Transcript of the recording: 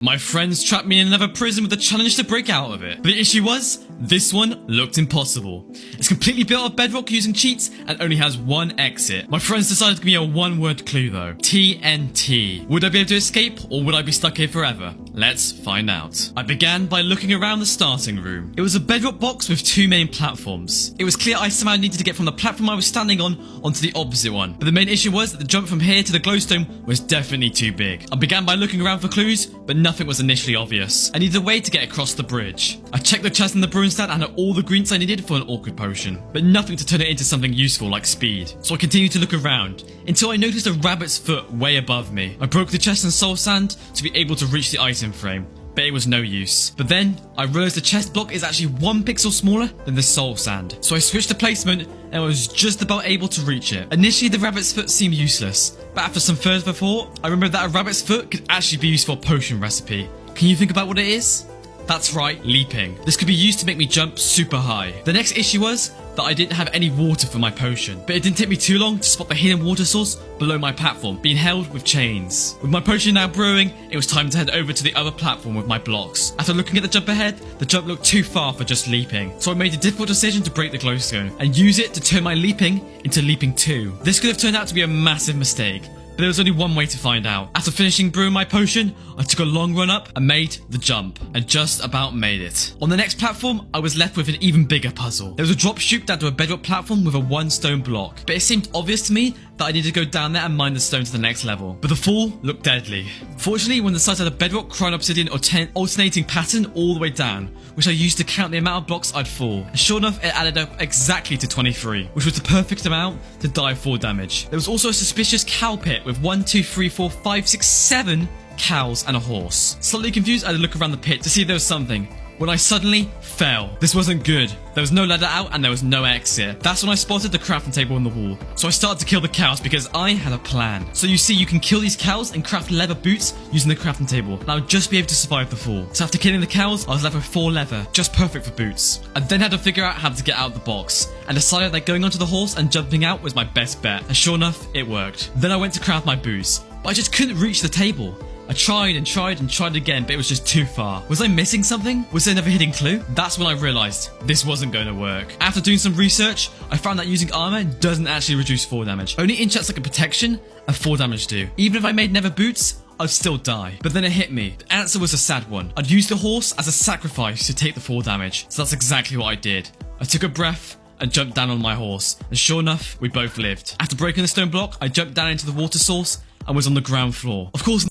My friends trapped me in another prison with a challenge to break out of it. But the issue was, this one looked impossible. It's completely built of bedrock using cheats and only has one exit. My friends decided to give me a one-word clue though. TNT. Would I be able to escape or would I be stuck here forever? Let's find out. I began by looking around the starting room. It was a bedrock box with two main platforms. It was clear I somehow needed to get from the platform I was standing on onto the opposite one. But the main issue was that the jump from here to the glowstone was definitely too big. I began by looking around for clues, but nothing was initially obvious. I needed a way to get across the bridge. I checked the chest in the brewing stand and had all the greens I needed for an awkward potion, but nothing to turn it into something useful like speed. So I continued to look around until I noticed a rabbit's foot way above me. I broke the chest and soul sand to be able to reach the item frame, but it was no use. But then I realized the chest block is actually 1 pixel smaller than the soul sand. So I switched the placement and I was just about able to reach it. Initially the rabbit's foot seemed useless, but after some further thought, I remembered that a rabbit's foot could actually be used for a potion recipe. Can you think about what it is? That's right, leaping. This could be used to make me jump super high. The next issue was that I didn't have any water for my potion, but it didn't take me too long to spot the hidden water source below my platform, being held with chains. With my potion now brewing, it was time to head over to the other platform with my blocks. After looking at the jump ahead, the jump looked too far for just leaping, so I made the difficult decision to break the glowstone and use it to turn my leaping into leaping 2. This could have turned out to be a massive mistake, but there was only one way to find out. After finishing brewing my potion, I took a long run up and made the jump, and just about made it. On the next platform, I was left with an even bigger puzzle. There was a drop chute down to a bedrock platform with a 1 stone block, but it seemed obvious to me that I needed to go down there and mine the stone to the next level. But the fall looked deadly. Fortunately, when the sides had a bedrock crying obsidian alternating pattern all the way down, which I used to count the amount of blocks I'd fall. And sure enough, it added up exactly to 23, which was the perfect amount to die 4 damage. There was also a suspicious cow pit with 1, 2, 3, 4, 5, 6, 7 cows and a horse. Slightly confused, I had to look around the pit to see if there was something, when I suddenly fell. This wasn't good. There was no ladder out and there was no exit. That's when I spotted the crafting table on the wall. So I started to kill the cows because I had a plan. So you see, you can kill these cows and craft leather boots using the crafting table. And I would just be able to survive the fall. So after killing the cows, I was left with 4 leather, just perfect for boots. I then had to figure out how to get out of the box and decided that going onto the horse and jumping out was my best bet. And sure enough, it worked. Then I went to craft my boots, but I just couldn't reach the table. I tried and tried and tried again, but it was just too far. Was I missing something? Was there another hidden clue? That's when I realized this wasn't going to work. After doing some research, I found that using armor doesn't actually reduce fall damage. Only enchants like a protection and fall damage do. Even if I made nether boots, I'd still die. But then it hit me. The answer was a sad one. I'd used the horse as a sacrifice to take the fall damage. So that's exactly what I did. I took a breath and jumped down on my horse. And sure enough, we both lived. After breaking the stone block, I jumped down into the water source and was on the ground floor. Of course,